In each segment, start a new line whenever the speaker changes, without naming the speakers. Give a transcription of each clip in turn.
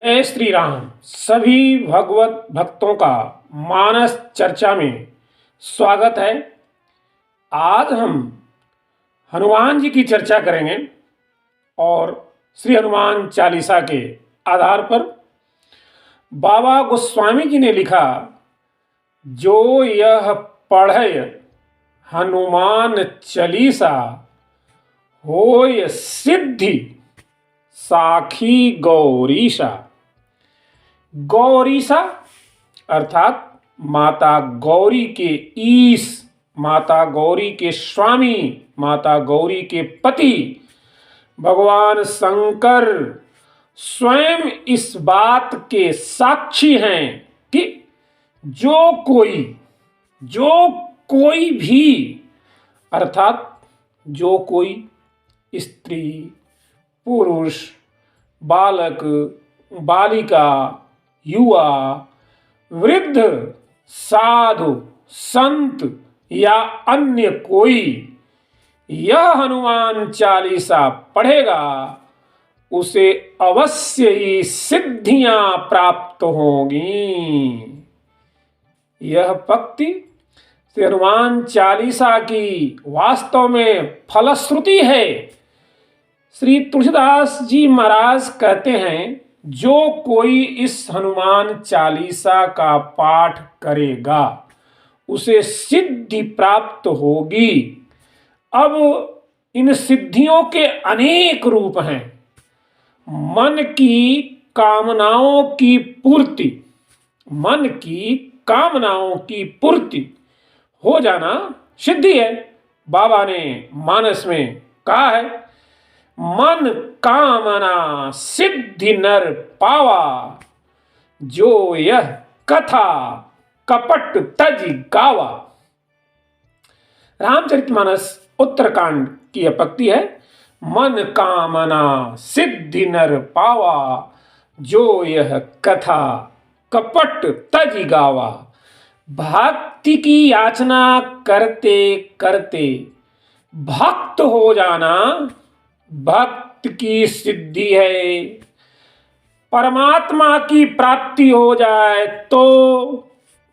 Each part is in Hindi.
जय श्री राम। सभी भगवत भक्तों का मानस चर्चा में स्वागत है। आज हम हनुमान जी की चर्चा करेंगे और श्री हनुमान चालीसा के आधार पर बाबा गोस्वामी जी ने लिखा, जो यह पढ़े हनुमान चालीसा होय सिद्धि साखी गौरीशा। गौरीशा अर्थात माता गौरी के ईश, माता गौरी के स्वामी, माता गौरी के पति भगवान शंकर स्वयं इस बात के साक्षी हैं कि जो कोई भी अर्थात जो कोई स्त्री, पुरुष, बालक, बालिका, युवा, वृद्ध, साधु, संत या अन्य कोई यह हनुमान चालीसा पढ़ेगा उसे अवश्य ही सिद्धियां प्राप्त होंगी। यह पंक्ति श्री हनुमान चालीसा की वास्तव में फलश्रुति है। श्री तुलसीदास जी महाराज कहते हैं, जो कोई इस हनुमान चालीसा का पाठ करेगा उसे सिद्धि प्राप्त होगी। अब इन सिद्धियों के अनेक रूप हैं। मन की कामनाओं की पूर्ति, मन की कामनाओं की पूर्ति हो जाना सिद्धि है। बाबा ने मानस में कहा है, मन कामना सिद्धि नर पावा, जो यह कथा कपट तज गावा। रामचरितमानस उत्तरकांड की यह पंक्ति है, मन कामना सिद्धि नर पावा, जो यह कथा कपट तज गावा। भक्ति की याचना करते करते भक्त हो जाना भक्त की सिद्धि है। परमात्मा की प्राप्ति हो जाए तो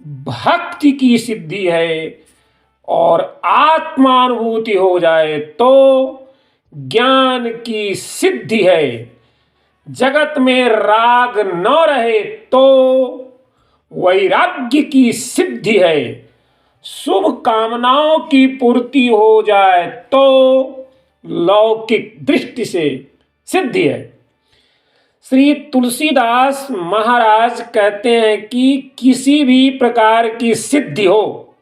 भक्ति की सिद्धि है, और आत्मानुभूति हो जाए तो ज्ञान की सिद्धि है। जगत में राग न रहे तो वैराग्य की सिद्धि है। शुभ कामनाओं की पूर्ति हो जाए तो लौकिक दृष्टि से सिद्धि है। श्री तुलसीदास महाराज कहते हैं कि किसी भी प्रकार की सिद्धि हो,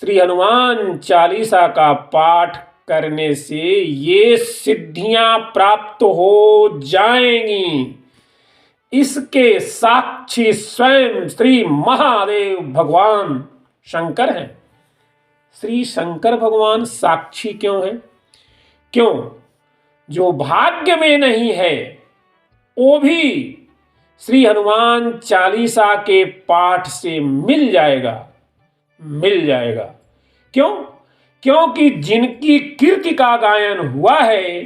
श्री हनुमान चालीसा का पाठ करने से ये सिद्धियां प्राप्त हो जाएंगी। इसके साक्षी स्वयं श्री महादेव भगवान शंकर हैं। श्री शंकर भगवान साक्षी क्यों हैं? क्यों? जो भाग्य में नहीं है वो भी श्री हनुमान चालीसा के पाठ से मिल जाएगा। क्यों? क्योंकि जिनकी कीर्ति का गायन हुआ है,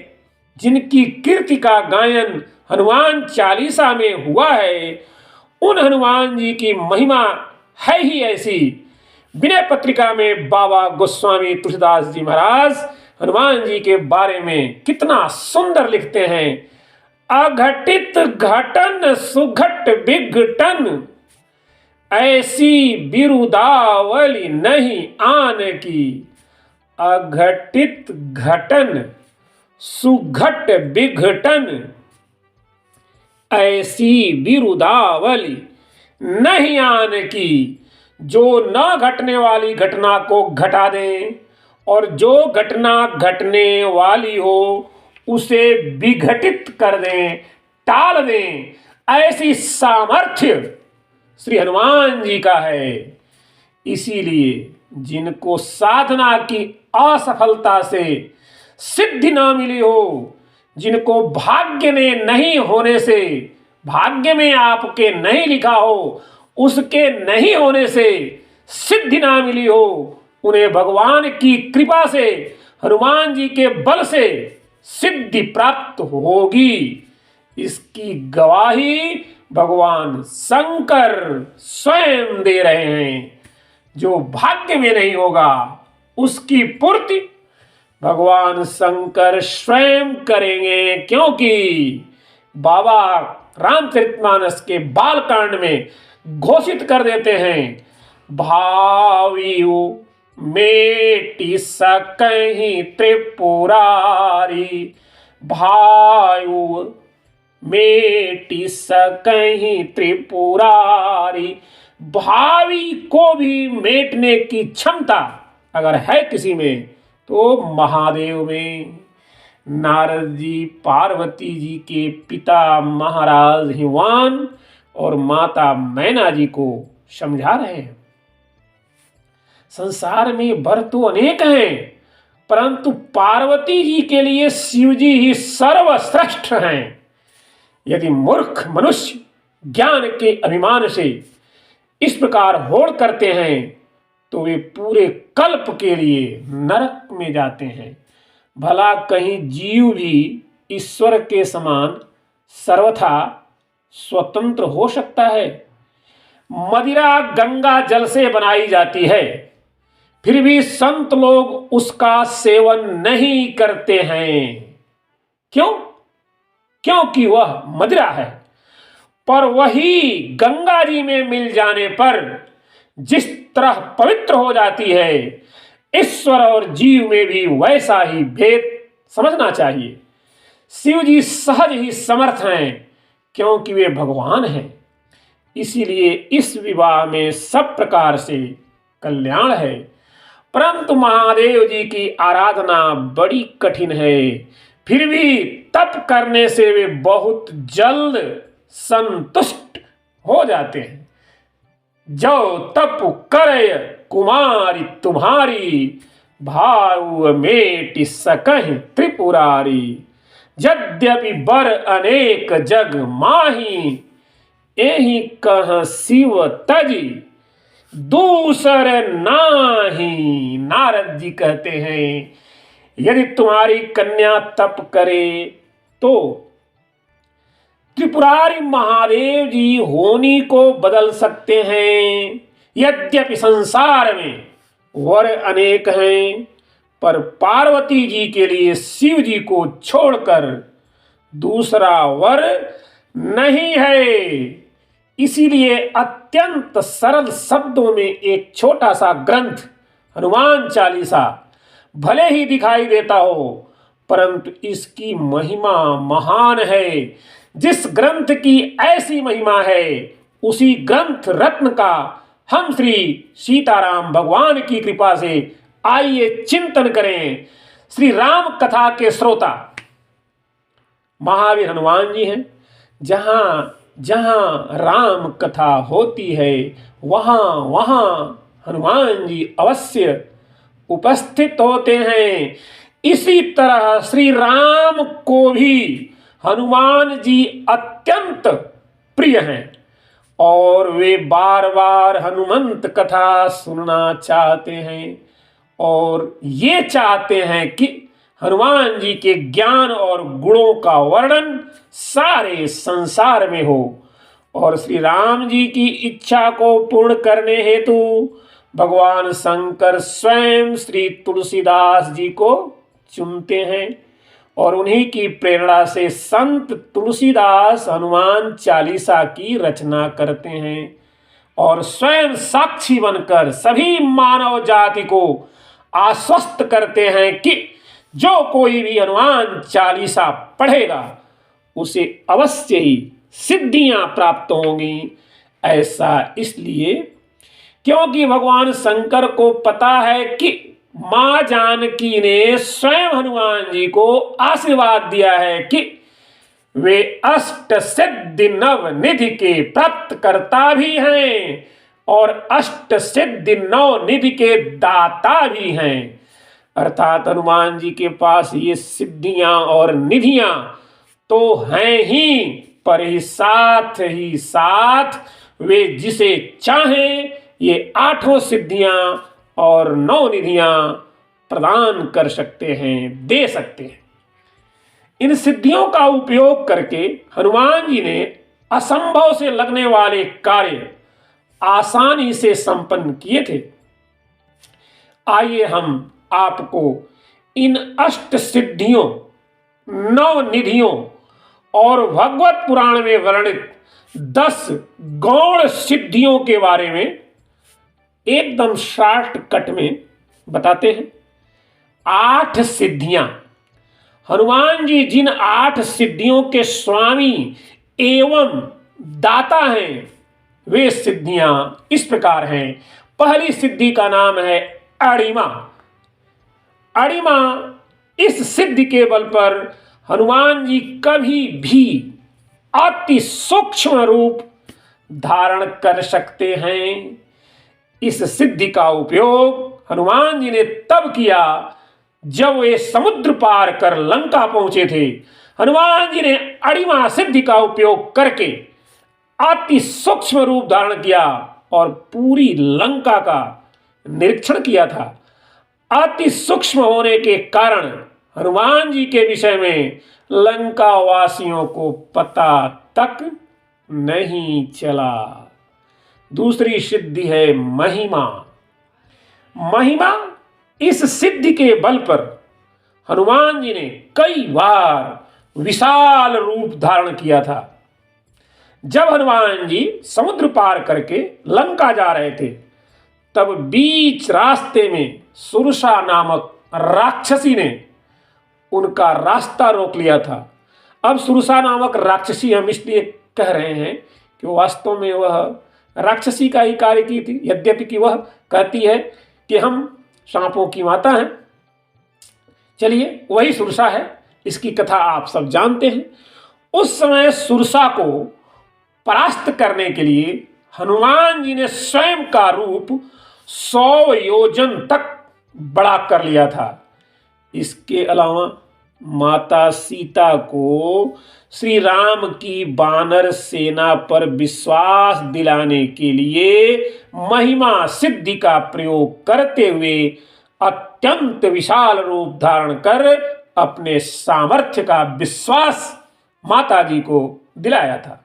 जिनकी कीर्ति का गायन हनुमान चालीसा में हुआ है, उन हनुमान जी की महिमा है ही ऐसी। विनय पत्रिका में बाबा गोस्वामी तुलसीदास जी महाराज हनुमान जी के बारे में कितना सुंदर लिखते हैं। अघटित घटन सुघट विघटन, ऐसी बिरुदावली नहीं आन की। अघटित घटन सुघट विघटन, ऐसी बिरुदावली नहीं आन की। जो न घटने वाली घटना को घटा दें और जो घटना घटने वाली हो उसे विघटित कर दें, टाल दें, ऐसी सामर्थ्य श्री हनुमान जी का है। इसीलिए जिनको साधना की असफलता से सिद्धि ना मिली हो, जिनको भाग्य ने नहीं होने से, भाग्य में आपके नहीं लिखा हो, उसके नहीं होने से सिद्धि ना मिली हो, उन्हें भगवान की कृपा से, हनुमान जी के बल से सिद्धि प्राप्त होगी। इसकी गवाही भगवान शंकर स्वयं दे रहे हैं। जो भाग्य में नहीं होगा उसकी पूर्ति भगवान शंकर स्वयं करेंगे, क्योंकि बाबा रामचरितमानस के बालकांड में घोषित कर देते हैं, भावियु मेटि सकहि त्रिपुरारी, भायु मेटि सकहि त्रिपुरारी। भावी को भी मेटने की क्षमता अगर है किसी में तो महादेव में। नारद जी पार्वती जी के पिता महाराज हिमवान और माता मैना जी को समझा रहे हैं, संसार में वर तो अनेक हैं, परंतु पार्वती जी के लिए शिव जी ही सर्वश्रेष्ठ हैं। यदि मूर्ख मनुष्य ज्ञान के अभिमान से इस प्रकार होड़ करते हैं तो वे पूरे कल्प के लिए नरक में जाते हैं। भला कहीं जीव भी ईश्वर के समान सर्वथा स्वतंत्र हो सकता है? मदिरा गंगा जल से बनाई जाती है, फिर भी संत लोग उसका सेवन नहीं करते हैं। क्यों? क्योंकि वह मदिरा है। पर वही गंगा जी में मिल जाने पर जिस तरह पवित्र हो जाती है, ईश्वर और जीव में भी वैसा ही भेद समझना चाहिए। शिव जी सहज ही समर्थ हैं, क्योंकि वे भगवान हैं। इसीलिए इस विवाह में सब प्रकार से कल्याण है। परंतु महादेव जी की आराधना बड़ी कठिन है, फिर भी तप करने से वे बहुत जल्द संतुष्ट हो जाते हैं। जो तप करे कुमारी तुम्हारी, भाव मेटि सकहि त्रिपुरारी। यद्यपि बर अनेक जग माही, एहि कह शिव तजी दूसर नाही। नारद जी कहते हैं, यदि तुम्हारी कन्या तप करे तो त्रिपुरारी महादेव जी होनी को बदल सकते हैं। यद्यपि संसार में वर अनेक हैं, पर पार्वती जी के लिए शिव जी को छोड़कर दूसरा वर नहीं है। इसीलिए अत्यंत सरल शब्दों में एक छोटा सा ग्रंथ हनुमान चालीसा भले ही दिखाई देता हो, परंतु इसकी महिमा महान है। जिस ग्रंथ की ऐसी महिमा है, उसी ग्रंथ रत्न का हम श्री सीताराम भगवान की कृपा से आइए चिंतन करें। श्री राम कथा के श्रोता महावीर हनुमान जी हैं। जहां जहां राम कथा होती है, वहां वहां हनुमान जी अवश्य उपस्थित होते हैं। इसी तरह श्री राम को भी हनुमान जी अत्यंत प्रिय हैं और वे बार बार हनुमंत कथा सुनना चाहते हैं और ये चाहते हैं कि हनुमान जी के ज्ञान और गुणों का वर्णन सारे संसार में हो। और श्री राम जी की इच्छा को पूर्ण करने हेतु भगवान शंकर स्वयं श्री तुलसीदास जी को चुनते हैं और उन्हीं की प्रेरणा से संत तुलसीदास हनुमान चालीसा की रचना करते हैं और स्वयं साक्षी बनकर सभी मानव जाति को आश्वस्त करते हैं कि जो कोई भी हनुमान चालीसा पढ़ेगा उसे अवश्य ही सिद्धियां प्राप्त होंगी। ऐसा इसलिए क्योंकि भगवान शंकर को पता है कि मां जानकी ने स्वयं हनुमान जी को आशीर्वाद दिया है कि वे अष्ट सिद्धि नव निधि के प्राप्त करता भी हैं और अष्ट सिद्धि नव निधि के दाता भी हैं। अर्थात हनुमान जी के पास ये सिद्धियां और निधियां तो हैं ही, पर ही साथ वे जिसे चाहें ये आठों सिद्धियां और 9 निधियां प्रदान कर सकते हैं, दे सकते हैं। इन सिद्धियों का उपयोग करके हनुमान जी ने असंभव से लगने वाले कार्य आसानी से संपन्न किए थे। आइए हम आपको इन अष्ट सिद्धियों, नव निधियों और भगवत पुराण में वर्णित 10 गौण सिद्धियों के बारे में एकदम शॉर्टकट में बताते हैं। 8 सिद्धियां, हनुमान जी जिन 8 सिद्धियों के स्वामी एवं दाता हैं, वे सिद्धियां इस प्रकार हैं। पहली सिद्धि का नाम है अणिमा। अणिमा, इस सिद्धि के बल पर हनुमान जी कभी भी अति सूक्ष्म रूप धारण कर सकते हैं। इस सिद्धि का उपयोग हनुमान जी ने तब किया जब वे समुद्र पार कर लंका पहुंचे थे। हनुमान जी ने अणिमा सिद्धि का उपयोग करके अति सूक्ष्म रूप धारण किया और पूरी लंका का निरीक्षण किया था। अति सूक्ष्म होने के कारण हनुमान जी के विषय में लंका वासियों को पता तक नहीं चला। दूसरी सिद्धि है महिमा। महिमा, इस सिद्धि के बल पर हनुमान जी ने कई बार विशाल रूप धारण किया था। जब हनुमान जी समुद्र पार करके लंका जा रहे थे, तब बीच रास्ते में सुरसा नामक राक्षसी ने उनका रास्ता रोक लिया था। अब सुरसा नामक राक्षसी हम इसलिए कह रहे हैं कि वास्तव में वह राक्षसी का ही कार्य की थी, यद्यपि कि वह कहती है कि हम सांपों की माता हैं। चलिए, वही सुरसा है, इसकी कथा आप सब जानते हैं। उस समय सुरसा को परास्त करने के लिए हनुमान जी ने स्वयं का रूप 100 योजन तक बड़ा कर लिया था। इसके अलावा माता सीता को श्री राम की वानर सेना पर विश्वास दिलाने के लिए महिमा सिद्धि का प्रयोग करते हुए अत्यंत विशाल रूप धारण कर अपने सामर्थ्य का विश्वास माता जी को दिलाया था।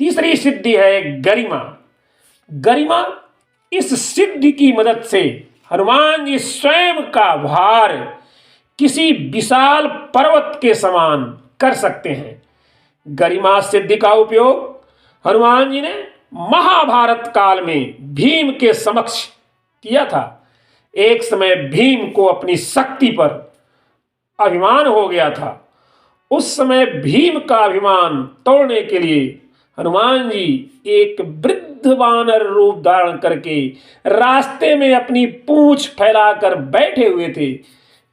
तीसरी सिद्धि है गरिमा। गरिमा, इस सिद्धि की मदद से हनुमान जी स्वयं का भार किसी विशाल पर्वत के समान कर सकते हैं। गरिमा सिद्धि का उपयोग हनुमान जी ने महाभारत काल में भीम के समक्ष किया था। एक समय भीम को अपनी शक्ति पर अभिमान हो गया था। उस समय भीम का अभिमान तोड़ने के लिए हनुमान जी एक वृद्ध वानर रूप धारण करके रास्ते में अपनी पूंछ फैलाकर बैठे हुए थे।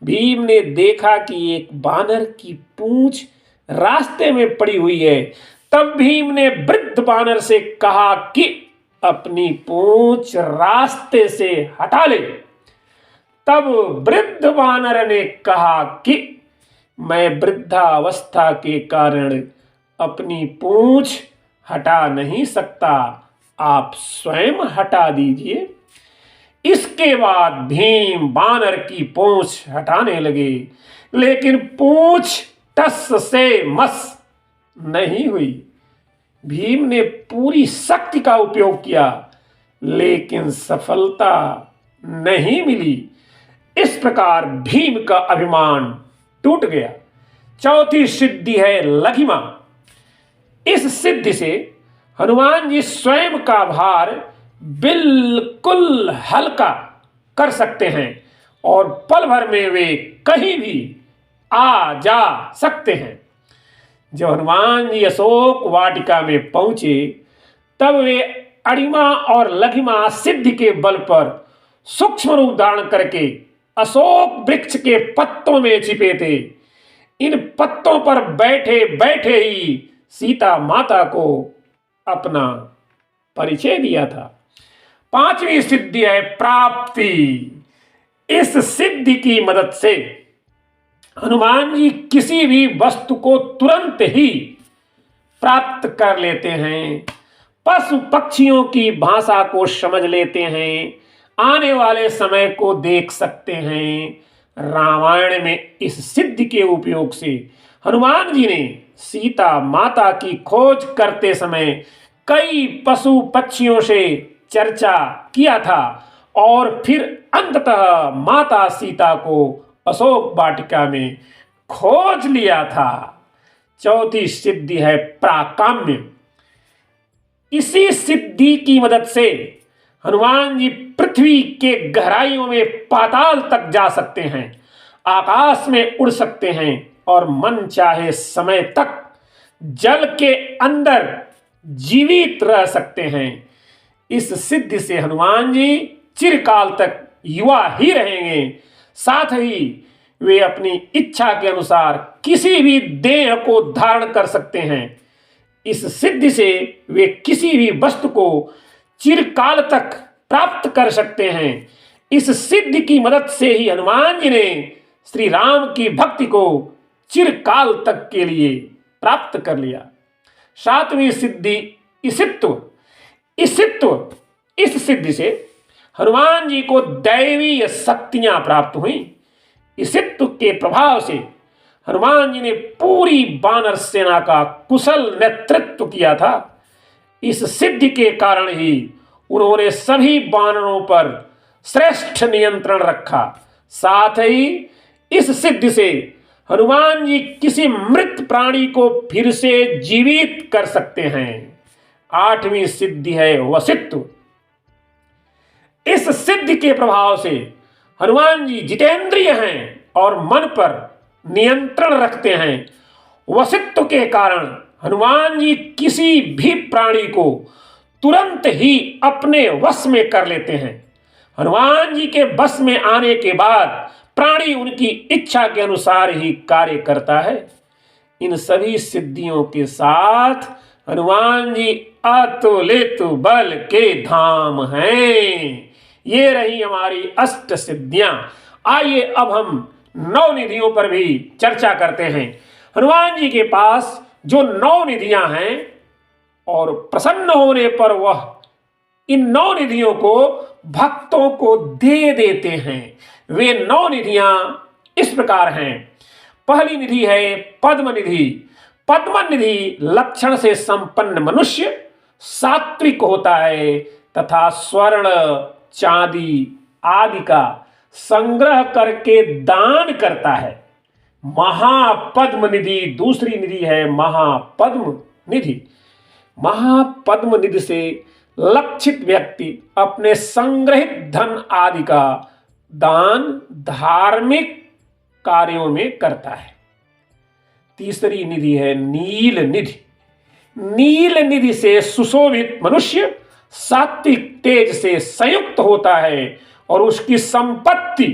भीम ने देखा कि एक वानर की पूंछ रास्ते में पड़ी हुई है। तब भीम ने वृद्ध वानर से कहा कि अपनी पूंछ रास्ते से हटा ले। तब वृद्ध वानर ने कहा कि मैं वृद्धावस्था के कारण अपनी पूंछ हटा नहीं सकता, आप स्वयं हटा दीजिए। इसके बाद भीम वानर की पूंछ हटाने लगे, लेकिन पूंछ टस से मस नहीं हुई। भीम ने पूरी शक्ति का उपयोग किया, लेकिन सफलता नहीं मिली। इस प्रकार भीम का अभिमान टूट गया। चौथी सिद्धि है लघिमा। इस सिद्धि से हनुमान जी स्वयं का भार बिल्कुल हल्का कर सकते हैं और पल भर में वे कहीं भी आ जा सकते हैं। जब हनुमान जी अशोक वाटिका में पहुंचे, तब वे अणिमा और लघिमा सिद्धि के बल पर सूक्ष्म रूप धारण करके अशोक वृक्ष के पत्तों में छिपे थे। इन पत्तों पर बैठे बैठे ही सीता माता को अपना परिचय दिया था। पांचवी सिद्धि है प्राप्ति। इस सिद्धि की मदद से हनुमान जी किसी भी वस्तु को तुरंत ही प्राप्त कर लेते हैं। पशु पक्षियों की भाषा को समझ लेते हैं, आने वाले समय को देख सकते हैं। रामायण में इस सिद्धि के उपयोग से हनुमान जी ने सीता माता की खोज करते समय कई पशु पक्षियों से चर्चा किया था और फिर अंततः माता सीता को अशोक वाटिका में खोज लिया था। चौथी सिद्धि है प्राकाम्य। इसी सिद्धि की मदद से हनुमान जी पृथ्वी के गहराइयों में पाताल तक जा सकते हैं, आकाश में उड़ सकते हैं और मन चाहे समय तक जल के अंदर जीवित रह सकते हैं। इस सिद्धि से हनुमान जी चिरकाल तक युवा ही रहेंगे। साथ ही वे अपनी इच्छा के अनुसार किसी भी देह को धारण कर सकते हैं। इस सिद्धि से वे किसी भी वस्तु को चिरकाल तक प्राप्त कर सकते हैं। इस सिद्धि की मदद से ही हनुमान जी ने श्री राम की भक्ति को चिरकाल तक के लिए प्राप्त कर लिया। सातवीं सिद्धि ईशित्व। इस सिद्धि से हनुमान जी को दैवीय शक्तियां प्राप्त हुई। ईशित्व के प्रभाव से हनुमान जी ने पूरी वानर सेना का कुशल नेतृत्व किया था। इस सिद्धि के कारण ही उन्होंने सभी वानरों पर श्रेष्ठ नियंत्रण रखा। साथ ही इस सिद्धि से हनुमान जी किसी मृत प्राणी को फिर से जीवित कर सकते हैं। आठवीं सिद्धि है वशित्व। इस सिद्धि के प्रभाव से हनुमान जी जितेंद्रिय हैं और मन पर नियंत्रण रखते हैं। वशित्व के कारण हनुमान जी किसी भी प्राणी को तुरंत ही अपने वश में कर लेते हैं। हनुमान जी के वश में आने के बाद प्राणी उनकी इच्छा के अनुसार ही कार्य करता है। इन सभी सिद्धियों के साथ हनुमान जी अतुलित बल के धाम हैं। ये रही हमारी अष्ट सिद्धियां। आइए अब हम 9 निधियों पर भी चर्चा करते हैं। हनुमान जी के पास जो 9 निधियां हैं और प्रसन्न होने पर वह इन 9 निधियों को भक्तों को दे देते हैं। वे 9 निधियां इस प्रकार हैं। पहली निधि है पद्म निधि। पद्म निधि लक्षण से संपन्न मनुष्य सात्विक होता है तथा स्वर्ण चांदी आदि का संग्रह करके दान करता है। महापद्म निधि दूसरी निधि है महापद्म निधि। महापद्म निधि से लक्षित व्यक्ति अपने संग्रहित धन आदि का दान धार्मिक कार्यों में करता है। तीसरी निधि है नील निधि। नील निधि से सुशोभित मनुष्य सात्विक तेज से संयुक्त होता है और उसकी संपत्ति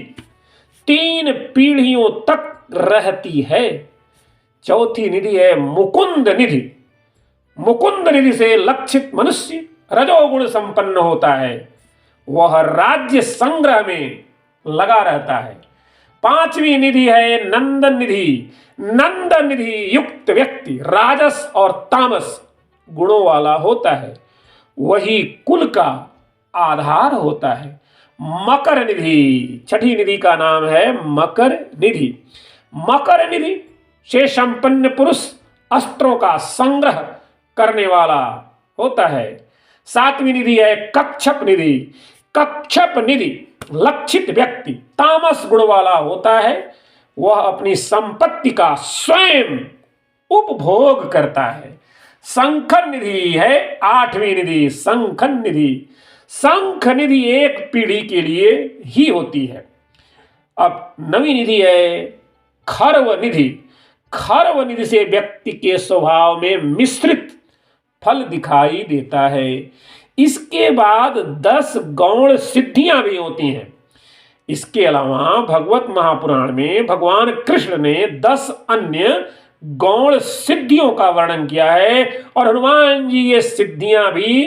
3 पीढ़ियों तक रहती है। चौथी निधि है मुकुंद निधि। मुकुंद निधि से लक्षित मनुष्य रजोगुण संपन्न होता है। वह राज्य संग्रह में लगा रहता है। 5वीं निधि है नंदन निधि। नंदन निधि युक्त व्यक्ति राजस और तामस गुणों वाला होता है। वही कुल का आधार होता है। मकर निधि छठी निधि का नाम है मकर निधि। मकर निधि से संपन्न पुरुष अस्त्रों का संग्रह करने वाला होता है। 7वीं निधि है कच्छप निधि। कच्छप निधि लक्षित व्यक्ति तामस गुण वाला होता है। वह अपनी संपत्ति का स्वयं उपभोग करता है। संखन निधि है 8वीं निधि संखन निधि। संख निधि 1 पीढ़ी के लिए ही होती है। अब 9वीं निधि है खर्व निधि। खर्व निधि से व्यक्ति के स्वभाव में मिश्रित फल दिखाई देता है। इसके बाद 10 गौण सिद्धियां भी होती हैं। इसके अलावा भगवत महापुराण में भगवान कृष्ण ने 10 अन्य गौण सिद्धियों का वर्णन किया है और हनुमान जी ये सिद्धियां भी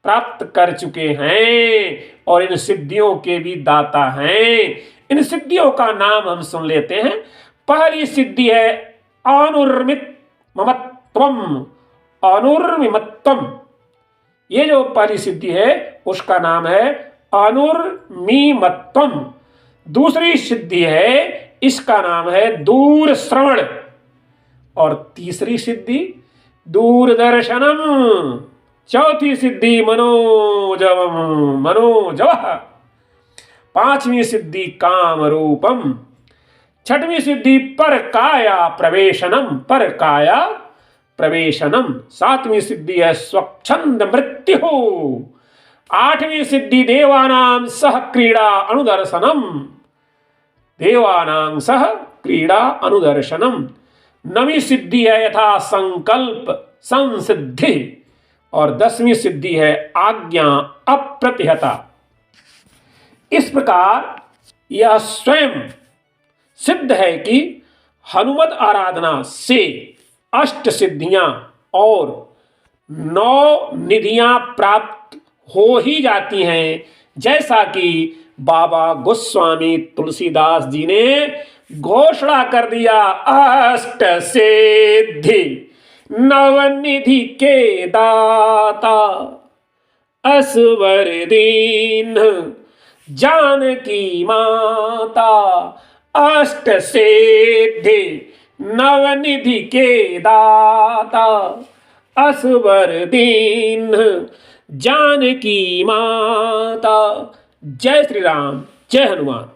प्राप्त कर चुके हैं और इन सिद्धियों के भी दाता हैं। इन सिद्धियों का नाम हम सुन लेते हैं। पहली सिद्धि है अनुर्मित ममत्वम। अनुर्मिमत्वम ये जो पहली सिद्धि है उसका नाम है अनुर्मिमत्वम। दूसरी सिद्धि है इसका नाम है दूर श्रवण। और तीसरी सिद्धि दूरदर्शनम, चौथी सिद्धि मनोजवम मनोजव, पांचवी सिद्धि काम रूपम, छठवीं सिद्धि पर काया प्रवेशनम, पर काया प्रवेशनम, सातवीं सिद्धि है स्वच्छंद मृत्यु, आठवीं सिद्धि देवानां सह क्रीड़ा अनुदर्शनम, देवानां सह क्रीड़ा अनुदर्शनम, नवीं सिद्धि है यथा संकल्प संसिद्धि, और 10वीं सिद्धि है आज्ञा अप्रतिहता। इस प्रकार यह स्वयं सिद्ध है कि हनुमत आराधना से 8 सिद्धियां और 9 निधियां प्राप्त हो ही जाती हैं, जैसा कि बाबा गोस्वामी तुलसीदास जी ने घोषणा कर दिया। 8 सिद्धि नवनिधि के दाता, असवर दीन जानकी माता, 8 सिद्धि नवनिधि के दाता, असवर दीन जानकी माता। जय श्री राम, जय हनुमान।